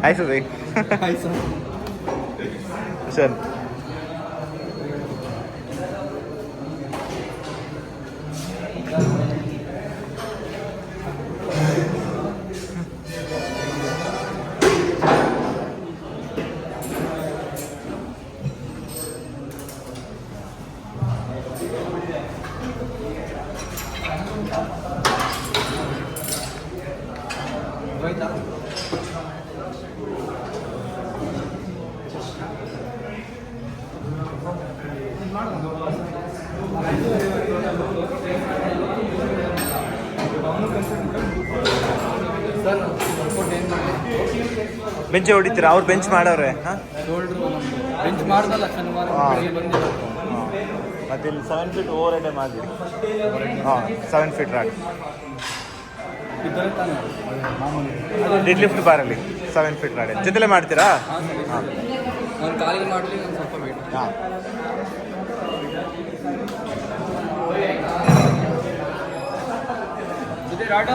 Hi Sudhi. Hi sir. Sir bench ಹೊಡಿತೀರಾ? ಅವ್ರು bench ಮಾಡವ್ರೆ. ಹಾಂ, ಬೆಂಚ್ ಮಾಡ್ದಲ್ಲ ಶನಿವಾರ ಬಂದಿಲ್ಲ. ಮತ್ತೆ ಇಲ್ಲಿ 7 ಫೀಟ್ ಓವರ್ ಹೆಡ್ ಮಾಡಿಬಿಡಿ. ಹಾಂ, 7 ಫೀಟ್ ರಾಡ್. ಡೆಡ್ ಲಿಫ್ಟ್ ಬಾರಲ್ಲಿ 7 ಫೀಟ್ ರಾಡ್ ಜೊತೆಲೇ ಮಾಡ್ತೀರಾ? ಹಾಂ, ಒಂದು ಕಾಲಿಗೆ ಮಾಡಲಿ, ಒಂದು ಸ್ವಲ್ಪ ವೇಟ್. ಹಾಂ, ಜೊತೆ ರಾಡ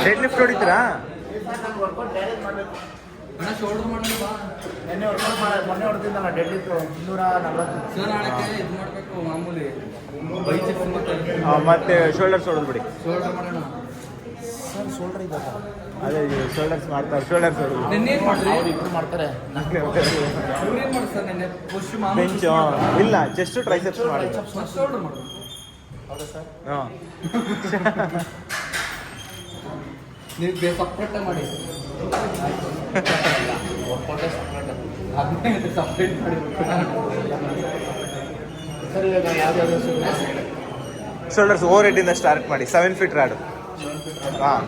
ಡೆಡ್ ಲಿಫ್ಟ್ ಹೊಡಿತೀರಾ? ಅಣ್ಣ ಶೋಲ್ಡರ್ ಮಾಡಲ್ವಾ? ಮೊನ್ನೆ ಹೊಡೆದಿದ್ದಲ್ಲ ಡೆಡ್ ಲಿಫ್ಟ್ 240. ಸರ್ ನಾಳೆ ಇದು ಮಾಡಬೇಕು ಮಾಮೂಲಿ ಬೈಸೆಪ್ಸ್ ಮತ್ತೆ ಶೋಲ್ಡರ್ಸ್ ಹೊಡೆದು ಬಿಡಿ. ಶೋಲ್ಡರ್ ಮಾಡೋಣ ಸರ್. ಶೋಲ್ಡರ್ ಇದೆ ಅದೇ ಶೋಲ್ಡರ್ಸ್ ಮಾಡ್ತಾರೆ. ಶೋಲ್ಡರ್ಸ್ ಹೊಡೆದು ನಿನ್ನೆ ಏನು ಮಾಡಿದ್ರಿ? ಅವ್ರು ಇಬ್ಬರು ಮಾಡ್ತಾರೆ. ಏನು ಮಾಡಿ ಸರ್ ನಿನ್ನೆ ಪುಷ್ ಮಾಮೂಲಿ ಬೆಂಚ್ ಇಲ್ಲ, ಜಸ್ಟ್ ಟ್ರೈಸೆಪ್ಸ್ ಮಾಡಿ. ಶೋಲ್ಡರ್ ಮಾಡು. ಹೌದಾ ಸರ್? ಹಾಂ, ನೀವು ಸಪ್ರೇಟಾಗಿ ಮಾಡಿ. ಅದನ್ನೇ ಸಪ್ರೇಟ್ ಮಾಡಿ ಸರ್. ಇವಾಗ ಯಾವ್ದಾದ್ರು ಶೋಲ್ಡರ್ಸ್ ಓವರ್ ಹೆಡ್ಡಿಂದ ಸ್ಟಾರ್ಟ್ ಮಾಡಿ. 7 ಫೀಟ್ ರಾಡು. ಹಾಂ,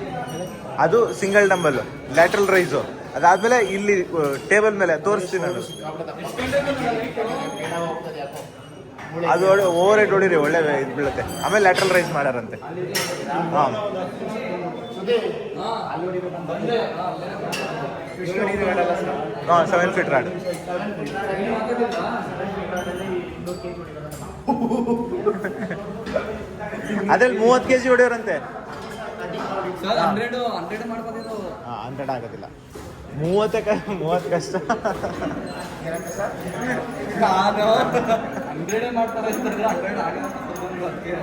ಅದು ಸಿಂಗಲ್ ಡಂಬಲ್ ಲ್ಯಾಟ್ರಲ್ ರೈಸು. ಅದಾದಮೇಲೆ ಇಲ್ಲಿ ಟೇಬಲ್ ಮೇಲೆ ತೋರಿಸ್ತೀನಿ ನಾನು. ಅದು ಓವರ್ ಹೆಡ್ ಹೊಡಿರಿ, ಒಳ್ಳೆ ಇದು ಬೀಳುತ್ತೆ. ಆಮೇಲೆ ಲ್ಯಾಟ್ರಲ್ ರೈಸ್ ಮಾಡಾರಂತೆ. ಹಾಂ, ಹಾಂ, 7 ಫೀಟ್ ರಾಡ್. ಅದ್ರಲ್ಲಿ 30 kg ಹೊಡೆಯೋರಂತೆ. ಸರ್ 100 ಮಾಡ್ಬೋದಿದ್ದು. ಹಾಂ, 100 ಆಗೋದಿಲ್ಲ. 30 ಕಷ್ಟ. ನಾನು 100 ಮಾಡ್ತಾರೆ ಅಂತಂದ್ರೆ 100 ಆಗುತ್ತೆ.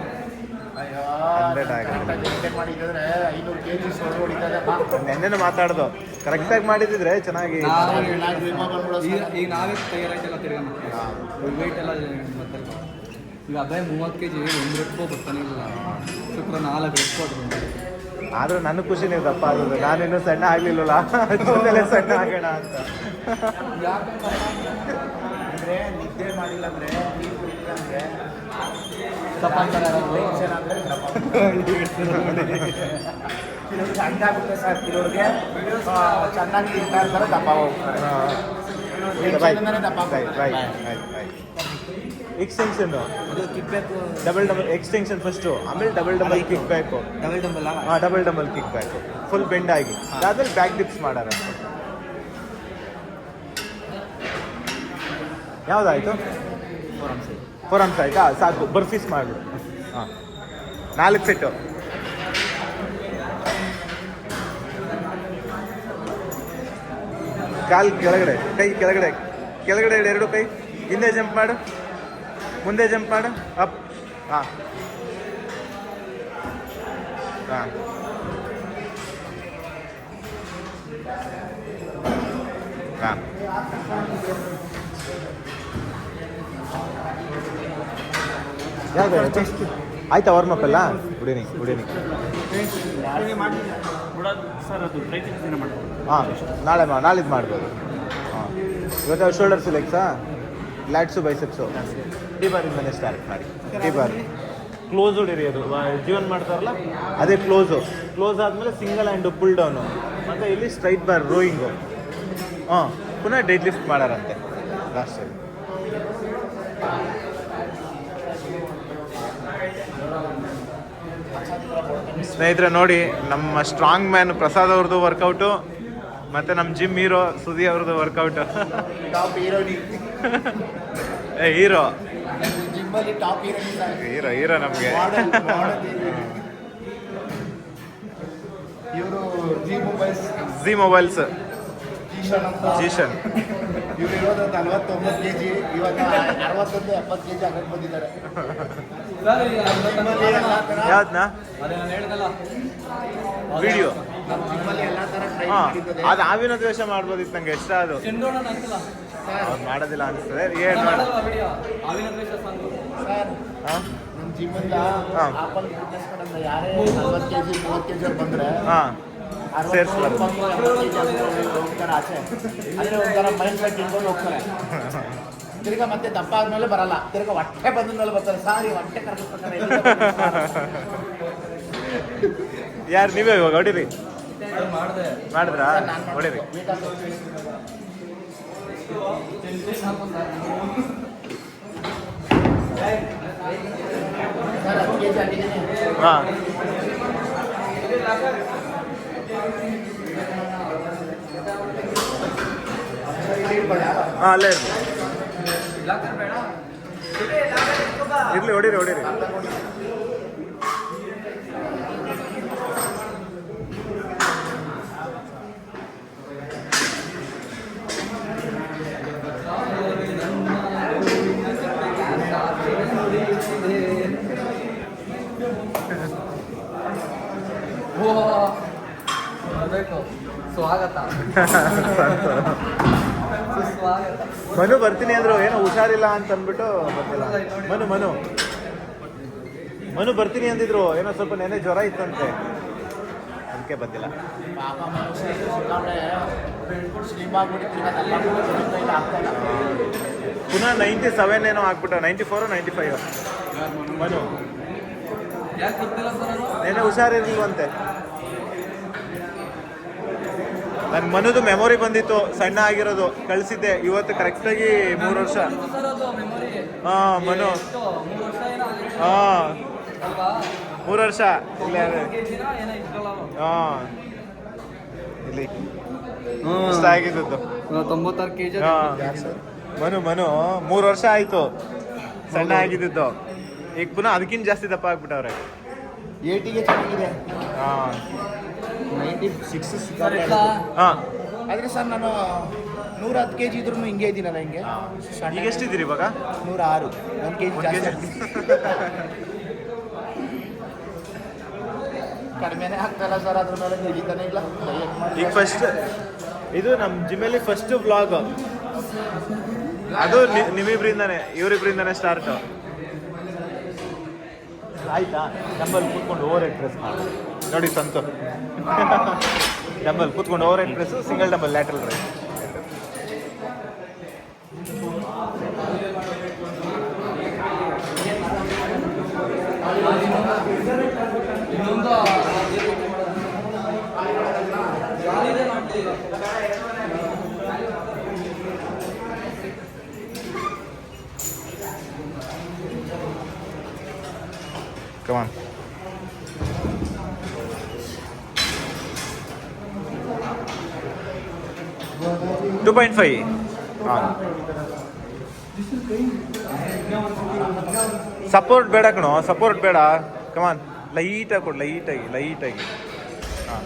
100 ಆಗೋದಿಲ್ಲ. ಮಾಡಿದ್ರೆ 500 kg ಶೋಲ್ಡರ್ ಹೊಡಿತಾರೆ. ನೆನ್ನೆನೂ ಮಾತಾಡ್ದು ಕರೆಕ್ಟಾಗಿ ಮಾಡಿದ್ರೆ ಚೆನ್ನಾಗಿ. ಈಗ ನಾವೇ ತಯಾರಾಯ್ತೆಲ್ಲ ತಿರ್ಗಾ ಮಾಡ್ತೀವಿ. ವೆಯ್ಟ್ ಎಲ್ಲ ಬರ್ತಾರೆ. ಈಗ ಅದೇ 30 kg 1 ರೆಪ್ಪು ಬರ್ತಾನೆ ಇಲ್ಲ. ಶುಕ್ರ 4 ರೆಪ್ಪು ಅದು. ಆದ್ರೂ ನನಗೆ ಖುಷಿ ನೀವು ದಪ್ಪ ಆಗೋದು. ನಾನಿನ್ನೂ ಸಣ್ಣ ಆಗ್ಲಿಲ್ವಲ್ಲ, ಜೊತೆಲೆ ಸಣ್ಣ ಆಗೋಣ ಅಂತ. ಅಂದರೆ ನಿದ್ದೆ ಮಾಡಿಲ್ಲ ಅಂದರೆ, ನೀರು ಕುಡಿಲಿಲ್ಲ ಅಂದರೆ ದಪ್ಪ ಅಂತಾರೆ. ಕೆಲವ್ರಿಗೆ ಹಂಗಾಗುತ್ತೆ ಸರ್. ಕೆಲವ್ರಿಗೆ ಚೆನ್ನಾಗಿ ತಿಂತಾ ಇರ್ತಾರೆ, ದಪ್ಪ ಹೋಗ್ತಾರೆ. ಎಕ್ಸ್ಟೆನ್ಷನ್ ಅದು kick back, double extension first, ಆಮೇಲೆ double kick back. Double dumbbell. ಹಾಂ, double kick back full bend ಆಗಿ. ಅದಾದ್ಮೇಲೆ ಬ್ಯಾಕ್ ಡಿಪ್ಸ್ ಮಾಡಾರ. ಯಾವುದಾಯ್ತು? 4 ಆರ್ಮ್ಸ್ ಆಯ್ತಾ? ಸಾಕು, ಬರ್ಫೀಸ್ ಮಾಡಿಬಿಡು. ಹಾಂ, 4 ಸೆಟ್ಟು. ಕಾಲು ಕೆಳಗಡೆ, ಕೈ ಕೆಳಗಡೆ, ಕೆಳಗಡೆ 2 ಕೈ. ಹಿಂದೆ ಜಂಪ್ ಮಾಡು, ಮುಂದೆ ಜಂಪ್ ಮಾಡು, ಅಪ್. ಹಾಂ, ಹಾಂ, ಹಾಂ. ಯಾವ್ದು ಆಯ್ತಾ? ವಾರ್ಮಪ್ ಎಲ್ಲ ಕುಡೀನಿ. ಸರ್ ಅದು ಹಾಂ, ನಾಳಿದ್ದು ಮಾಡ್ಬೋದು. ಹಾಂ, ಇವತ್ತು ಶೋಲ್ಡರ್ಸು, ಲೆಗ್ಸಾ, ಲ್ಯಾಟ್ಸು, ಬೈಸೆಪ್ಸು. ಟಿ ಬಾರಿಂದನೇ ಸ್ಟಾರ್ಟ್ ಮಾಡಿ. ಟಿ ಬಾರ್ ಕ್ಲೋಸ್ ಹೊಡಿರಿ. ಅದು ಜೀವನ್ ಮಾಡ್ತಾರಲ್ಲ ಅದೇ ಕ್ಲೋಸ್ ಆದಮೇಲೆ ಸಿಂಗಲ್ ಹ್ಯಾಂಡು ಪುಲ್ ಡೌನು, ಮತ್ತು ಇಲ್ಲಿ ಸ್ಟ್ರೈಟ್ ಬಾರ್ ರೋಯಿಂಗು. ಹಾಂ, ಪುನಃ ಡೆಡ್ ಲಿಫ್ಟ್ ಮಾಡಾರಂತೆ ಲಾಸ್ಟಲ್ಲಿ. ಸ್ನೇಹಿತರೆ ನೋಡಿ, ನಮ್ಮ ಸ್ಟ್ರಾಂಗ್ ಮ್ಯಾನ್ ಪ್ರಸಾದ್ ಅವ್ರದ್ದು ವರ್ಕೌಟು ಮತ್ತೆ ನಮ್ಮ ಜಿಮ್ ಹೀರೋ ಸುದಿ ಅವ್ರದ್ದು ವರ್ಕೌಟ್. ಟಾಪ್ ಹೀರೋನಿ, ಏ ಹೀರೋ ಜಿಮ್ಮಲ್ಲಿ ಟಾಪ್ ಹೀರೋನಿ ಸರ್. ಹೀರೋ ಹೀರೋ ನಮಗೆ. ಇವರು ಜಿ ಮೊಬೈಲ್ಸ್ ಜೀಶನ್ ಅಂತ. ಜೀಶನ್ ಇವ್ರು ಇರೋದು 49 kg, ಇವಾಗ 61-70 kg ಆಗಕ್ಕೆ ಬಂದಿದ್ದಾರೆ. ಜಿಮ್ಮಲ್ಲಿ ಎಲ್ಲ ಥರ ಯಾವ್ದನ್ನ ಅದೇ ನಾನು ಹೇಳ್ದಲ್ಲ ವಿಡಿಯೋ. ನಮ್ಮ ಜಿಮ್ಮಲ್ಲಿ ಎಲ್ಲ ಥರ ಟ್ರೈನ್ ಹಾಂ ನಡೀತದೆ ಅದು ಆವಿನ ದ್ವೇಷ ಮಾಡ್ಬೋದಿತ್ತು ನಂಗೆ ಇಷ್ಟ ಅದು. ಚೆಂಡೋಣ ಅಂತಲ್ಲ ಸರ್. ಅವ್ರು ಮಾಡೋದಿಲ್ಲ ಅನಿಸ್ತದೆ. ಏನು ಮಾಡ ಮಾಡಲ್ವಾ ವಿಡಿಯೋ ಆವಿನ ದ್ವೇಷ ಸಾಂಗು. ಸರ್ ಹಾಂ ನಮ್ಮ ಜಿಮ್ಮಿಂದ ಹಾಂ. ಆಪಲ್ ಫಿಟ್ನೆಸ್ ಕಡೆಯಿಂದ ಯಾರೇ 40 kg 30 kg ಅವ್ರು ಬಂದರೆ ಹಾಂ ಸೇರಿಸ್ಬಾರ್ದು. ಹೋಗ್ತಾರೆ ಆಚೆ. ಅಂದರೆ ಒಂಥರ ಮೈಂಡ್ ಸೆಟ್ ಇಟ್ಕೊಂಡು ಹೋಗ್ತಾರೆ. ತಿರ್ಗಾ ಮತ್ತೆ ದಪ್ಪ ಆದ್ಮೇಲೆ ಬರಲ್ಲ, ತಿರ್ಗಾ ಹೊಟ್ಟೆ ಬಂದ ಮೇಲೆ ಬರ್ತಾರೆ. ಸಾರಿ ಹೊಟ್ಟೆ ಕರ್ಕೊತಾರೆ. ಯಾರು ನೀವೇ ಇವಾಗ ಹೊಡಿರಿ. ಮಾಡಿದೆ ಮಾಡಿದ್ರಾ ಹೊಡಿರಿ. ಸರ್ 10 kg ಆಗಿದ್ದೀನಿ. ಹಾಂ ಹಾಂ ಅಲ್ಲೇ ಇರಲಿ ಹೊಡಿರಿ ಹೊಡಿರಿ. ಬೇಕು ಸ್ವಾಗತ ಸುಸ್ವಾಗತ. ಮನು ಬರ್ತೀನಿ ಅಂದ್ರು, ಏನೋ ಹುಷಾರಿಲ್ಲ ಅಂತ ಅಂದ್ಬಿಟ್ಟು ಬರ್ತಿಲ್ಲ. ಮನು ಮನು ಮನು ಬರ್ತೀನಿ ಅಂದಿದ್ರು, ಏನೋ ಸ್ವಲ್ಪ ನೆನೆ ಜ್ವರ ಇತ್ತಂತೆ, ಅದಕ್ಕೆ ಬಂದಿಲ್ಲ. ಪಾಪ ಮನುಷ್ಯ ಸಿಕ್ಕಾಪಟ್ಟೆ ಸ್ಲಿಮ್ ಆಗ್ಬಿಟ್ಟಿತ್ತು, ಆಗ್ತಾ ಇಲ್ಲ. ಪುನಃ 97 ಏನೋ ಆಗ್ಬಿಟ್ಟು 94 95 ಮನು. ಯಾಕೆ ಗೊತ್ತಿಲ್ಲ ಸರ್ ಅವರು ನೆನೆ ಹುಷಾರಿರ್ಲಿಲ್ವಂತೆ. ನನ್ನ ಮನದು ಮೆಮೊರಿ ಬಂದಿತ್ತು, ಸಣ್ಣ ಆಗಿರೋದು ಕಳಿಸಿದ್ದೆ ಇವತ್ತು ಕರೆಕ್ಟಾಗಿ 3 ವರ್ಷ. ಸರ್ ಅದು ಮೆಮೊರಿ ಹಾಂ ಮನು 3 ವರ್ಷ ಏನೋ ಆಗಿತ್ತು ಹಾಂ ಅಲ್ವಾ? 3 ವರ್ಷ ಇಲ್ಲೇ ಕೆಜಿನ ಏನೋ ಇಟ್ಕೊಳ್ಳೋ ಹಾಂ ಇಲ್ಲಿ ಇಷ್ಟ ಆಗಿದ್ದದ್ದು. 96 kg. ಮನು ಮನು 3 ವರ್ಷ ಆಯಿತು ಸಣ್ಣ ಆಗಿದ್ದು. ಈಗ ಪುನಃ ಅದಕ್ಕಿಂತ ಜಾಸ್ತಿ ದಪ್ಪ ಆಗ್ಬಿಟ್ಟವ್ರೆ. 80ಗೆ ಚೆನ್ನಾಗಿದೆ, ಹಾಂ 96 ಹಾಂ ಆದರೆ ಸರ್ ನಾನು 110 kg ಇದ್ರೂ ಹಿಂಗೆ ಇದ್ದೀನಲ್ಲ, ಹಿಂಗೆ ಈಗ ಎಷ್ಟಿದ್ದೀರಿ ಇವಾಗ? 106, 1 kg ಜಾಸ್ತಿ ಕಡಿಮೆನೇ ಆಗ್ತಾಯಿಲ್ಲ ಸರ್. ಅದ್ರ ಮೇಲೆ ಹಿಡಿತಾನೆ ಇಲ್ಲ. ಈಗ ಫಸ್ಟ್ ಇದು ನಮ್ಮ ಜಿಮ್ಮಲ್ಲಿ ಫಸ್ಟ್ ವ್ಲಾಗ್ ಅದು ನಿಮ್ಮಿಬ್ರಿಂದಾನೆ, ಇವರಿಬ್ರಿಂದಾನೆ ಸ್ಟಾರ್ಟ್ ಆಯ್ತಾ. ಡಂಬಲ್ ಕೂತ್ಕೊಂಡು ಓವರ್ ಹೆಡ್ ಪ್ರೆಸ್ ಮಾಡಿ ನೋಡಿ ಸಂತು. ಡಂಬಲ್ ಕೂತ್ಕೊಂಡು overhead press, single dumbbell lateral raise. ಇನ್ನೊಂದು Come on. $2.5. ಸಪೋರ್ಟ್ ಬೇಡ ಕಣೋ, ಸಪೋರ್ಟ್ ಬೇಡ. ಕಮಾನ್ ಲೈಟಾಗಿ ಕೊಡು, ಲೈಟಾಗಿ. ಹಾಂ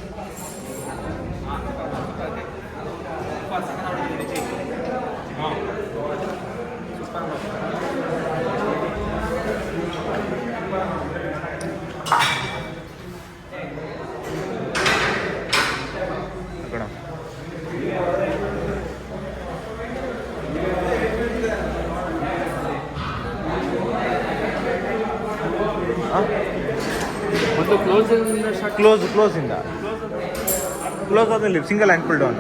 ಒಂದು ಕ್ಲೋಸ್ ಕ್ಲೋಸಿಂದ ಕ್ಲೋಸ್ ಆದ್ಮೇಲೆ single hand full down.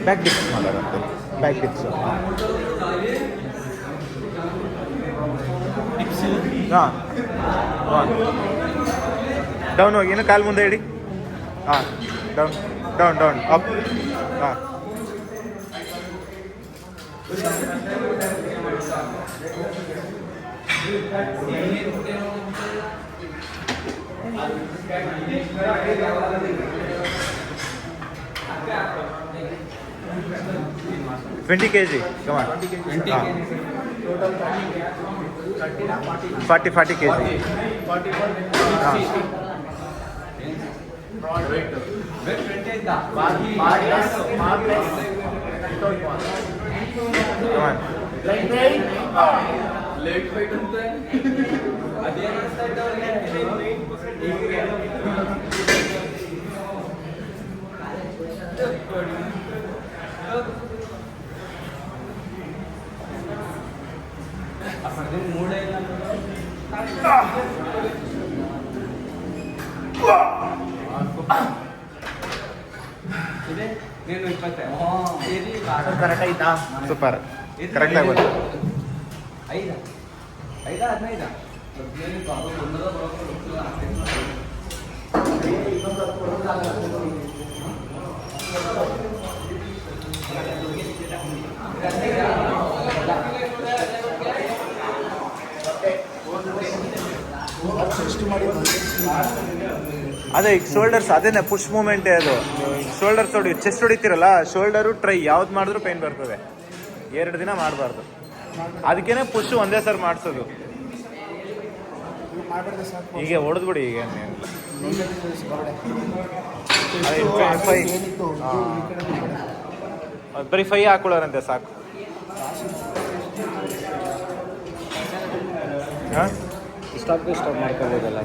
Back dips ಮಾಡೋದಂತೆ ಬ್ಯಾಕ್ ಡಿಪ್ಸು ಹಾಂ ಹಾಂ ಡೌನ್ ಹೋಗಿ ಇನ್ನು ಕಾಲು ಮುಂದೆ ಇಡಿ ಹಾಂ ಡೌನ್ ಡೌನ್ ಡೌನ್ ಅಪ್ ಹಾಂ 20 kg, come on. 20 kg. 40 kg. 40 weight 20 ಇದ್ದ Come on. Light weight late fight ಅಂತ ಅದೇನು ಅನಿಸ್ತಾ ಇದ್ದವ್ರಿಗೆ ಅದೇ ಮೂಡೇ ಇಲ್ಲ ಇದೆ ನೀನು 20 ಕರೆಕ್ಟ್ ಆಯ್ತಾ ಸೂಪರ್ ಕರೆಕ್ಟ್ ಆಗಿ ಬಂತು 5 15 ಎಷ್ಟು ಮಾಡಿದ್ದು ಅದೇ ಈಗ ಶೋಲ್ಡರ್ಸ್ ಅದೇನೆ ಪುಷ್ ಮೂಮೆಂಟೇ ಅದು ಶೋಲ್ಡರ್ಸ್ ಹೊಡಿ ಚೆಸ್ಟ್ ಹೊಡಿತೀರಲ್ಲ ಶೋಲ್ಡರು ಟ್ರೈ ಯಾವ್ದು ಮಾಡಿದ್ರು ಪೈನ್ ಬರ್ತದೆ 2 ದಿನ ಮಾಡಬಾರ್ದು ಅದಕ್ಕೇನೆ ಪುಷ್ ಒಂದೇ ಸರ್ ಮಾಡಿಸೋದು ಮಾಡಬಾರ್ದು ಸರ್ ಹೀಗೆ ಹೊಡೆದ್ಬಿಡಿ ಈಗ ಏನಿತ್ತು ಬರೀ 5 ಹಾಕೊಳ್ಳೋರಂತೆ ಸಾಕು ಹಾಂ ಸ್ಟಾಪ್ ಮಾಡ್ಕೋಬೋದಲ್ಲ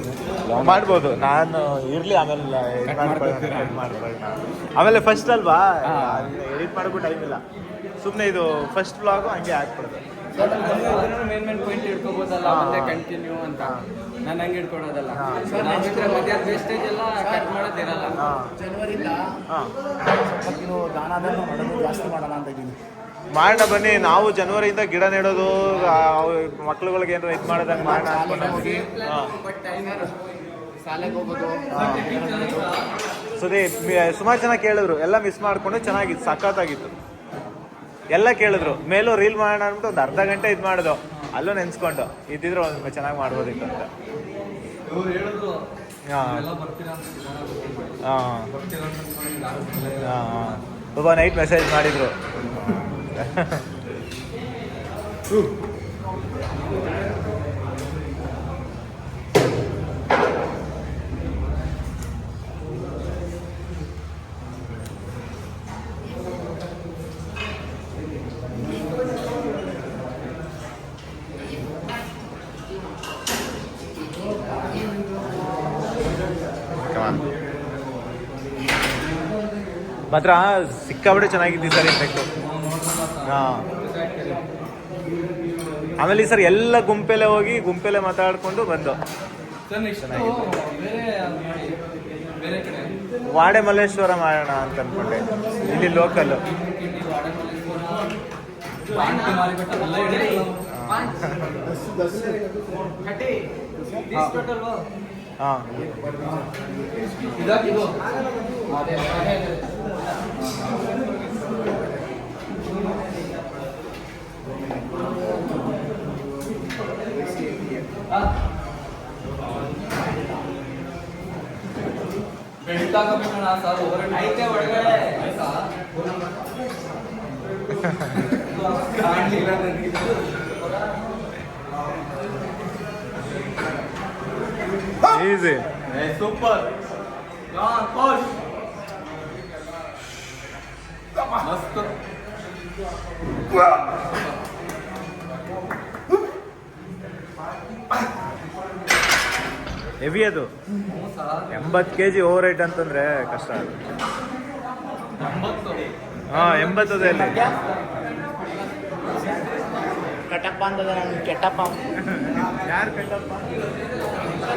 ಮಾಡ್ಬೋದು ನಾನು ಇರ್ಲಿ ಆಮೇಲೆ ಆಮೇಲೆ ಫಸ್ಟ್ ಅಲ್ವಾ ಎಡಿಟ್ ಮಾಡೋಕ್ಕೂ ಟೈಮ್ ಇಲ್ಲ ಸುಮ್ಮನೆ ಇದು ಫಸ್ಟ್ ವ್ಲಾಗು ಹಂಗೆ ಹಾಕ್ಬಿಡೋದು ಮೇನ್ ಪಾಯಿಂಟ್ ಇಟ್ಕೋಬೋದಲ್ಲ ಮತ್ತೆ ಕಂಟಿನ್ಯೂ ಅಂತ ನಾನು ಹಂಗೆ ಇಟ್ಕೊಳೋದಲ್ಲ ಮಧ್ಯ ವೇಸ್ಟೇಜ್ ಎಲ್ಲ ಕಟ್ ಮಾಡೋದಿರಲ್ಲ ಜನವರಿಂದ ಹಾಂ ಸ್ವಲ್ಪ ಕಿಲೋ ದಾನದನ್ನು ಮಾಡೋದು ಜಾಸ್ತಿ ಮಾಡೋಣ ಅಂತ ಇದ್ದೀನಿ ಮಾಡೋಣ ಬನ್ನಿ ನಾವು ಜನವರಿಯಿಂದ ಗಿಡ ನೆಡೋದು ಮಕ್ಳುಗಳಿಗೆ ಏನಾರು ಇದು ಮಾಡೋದಂಗೆ ಮಾಡೋಣ ಅನ್ಕೊಂಡು ಹಾಂ ಶಾಲೆಗೆ ಹೋಗೋದು ಸುದೇ ಸುಮಾರು ಜನ ಕೇಳಿದ್ರು ಎಲ್ಲ ಮಿಸ್ ಮಾಡಿಕೊಂಡು ಚೆನ್ನಾಗಿತ್ತು ಸಖತ್ತಾಗಿತ್ತು ಎಲ್ಲ ಕೇಳಿದ್ರು ಮೇಲೂ ರೀಲ್ ಮಾಡೋಣ ಅಂದ್ಬಿಟ್ಟು ಒಂದು ಅರ್ಧ ಗಂಟೆ ಇದು ಮಾಡಿದೋ ಅಲ್ಲೂ ನೆನ್ಸ್ಕೊಂಡು ಇದ್ದಿದ್ರೆ ಒಂದು ಚೆನ್ನಾಗಿ ಮಾಡ್ಬೋದಿತ್ತು ಅಂತ ಹಾಂ ಹಾಂ ಹಾಂ ತುಂಬ ನೈಟ್ ಮೆಸೇಜ್ ಮಾಡಿದರು ಮಾತ್ರ ಸಿಕ್ಕಾಬಿಟ್ಟೆ ಚೆನ್ನಾಗಿತ್ತು ಸರ್ ಇಂಪೆಕ್ಟು ಹಾಂ ಆಮೇಲೆ ಈ ಸರ್ ಎಲ್ಲ ಗುಂಪೆಲೆ ಹೋಗಿ ಗುಂಪೆಲೆ ಮಾತಾಡಿಕೊಂಡು ಬಂದು ಬೇರೆ ಕಡೆ ವಾಡೆ ಮಲ್ಲೇಶ್ವರ ಮಾಡೋಣ ಅಂತ ಅನ್ಕೊಂಡೆ ಇಲ್ಲಿ ಲೋಕಲ್ಲು ಹಾಂ ಬೆಳ್ತಾಕಬೇಕಣ್ಣ ಸರ್ ಹೊರಗಡೆ ಐತೆ ಒಳಗಡೆ ಕಾಣಲಿಲ್ಲ ನನಗೆ ಈಸಿ ಸೂಪರ್ ಕೋಚ್ ಮಸ್ತ್ ಹೆವಿ ಅದು 80 kg ಓವರ್ ರೇಟ್ ಅಂತಂದ್ರೆ ಕಷ್ಟ ಅದು ಹಾಂ 80 ಅಲ್ಲಿ ಕಟಪ್ಪ ಅಂತದ ನಾನು ಕೆಟ್ಟಪ್ಪ ಯಾರು ಕಟ್ಟಪ್ಪ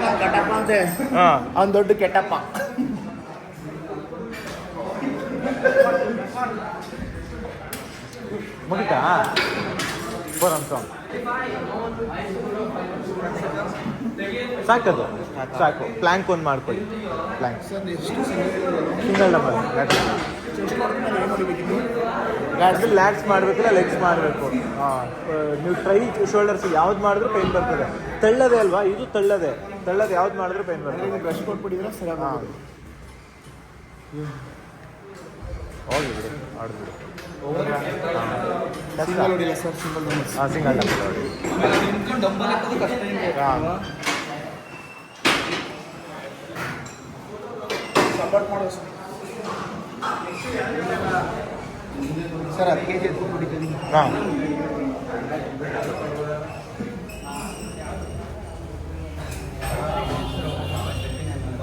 ನಾನು ಕಟಪ್ಪ ಅಂತೆ ಹಾಂ ಅವ್ನು ದೊಡ್ಡ ಕೆಟ್ಟಪ್ಪ ಮುಗಿತಾ ಫೋರ್ ಆನ್ ಸಾಂಗ್ ಸಾಕದು ಸಾಕು ಪ್ಲ್ಯಾಂಕ್ ಒಂದು ಮಾಡ್ಕೊಳ್ಳಿ ಪ್ಲ್ಯಾಂಕ್ ಸಿಂಗಲ್ ಡಬಲ್ ಅದ್ರಲ್ಲಿ ಲ್ಯಾಟ್ಸ್ ಮಾಡಬೇಕಿಲ್ಲ ಲೆಗ್ಸ್ ಮಾಡಬೇಕು ಹಾಂ ನೀವು ಟ್ರೈ ಶೋಲ್ಡರ್ಸ್ ಯಾವ್ದು ಮಾಡಿದ್ರೂ ಪೈನ್ ಬರ್ತದೆ ತೆಳ್ಳದೆ ಅಲ್ವಾ ಇದು ತೆಳ್ಳದೆ ಯಾವ್ದು ಮಾಡಿದ್ರೂ ಪೈನ್ ಬರ್ತದೆ ಬ್ರಷ್ ಕೊಟ್ಬಿಟ್ಟಿದ್ರೆ ಸರಿಯಾಗಿ ಹಾಂ ಹೋಗಿ ಬಿಡಿ ಆಡಿದ್ಬಿಡಿ ಸಿಂಗಲ್ ಹೊಡಿಲ್ಲ ಸರ್ ಸಿಂಗಲ್ ಹಾಂ ಸಿಂಗಲ್ ಡಬಲ್ ನೋಡಿ ಆಮೇಲೆ ನಿಂತ್ಕೊಂಡು ಡಂಬಲ್ ಎತ್ತೋದು ಕಷ್ಟ ಇದೆ ಹಾಂ. ಸಪೋರ್ಟ್ ಮಾಡೋ ಸರ್ 10 kg ಎತ್ಕೊಂಡು ಬಿಟ್ಟಿದ್ದೀನಿ ಹಾಂ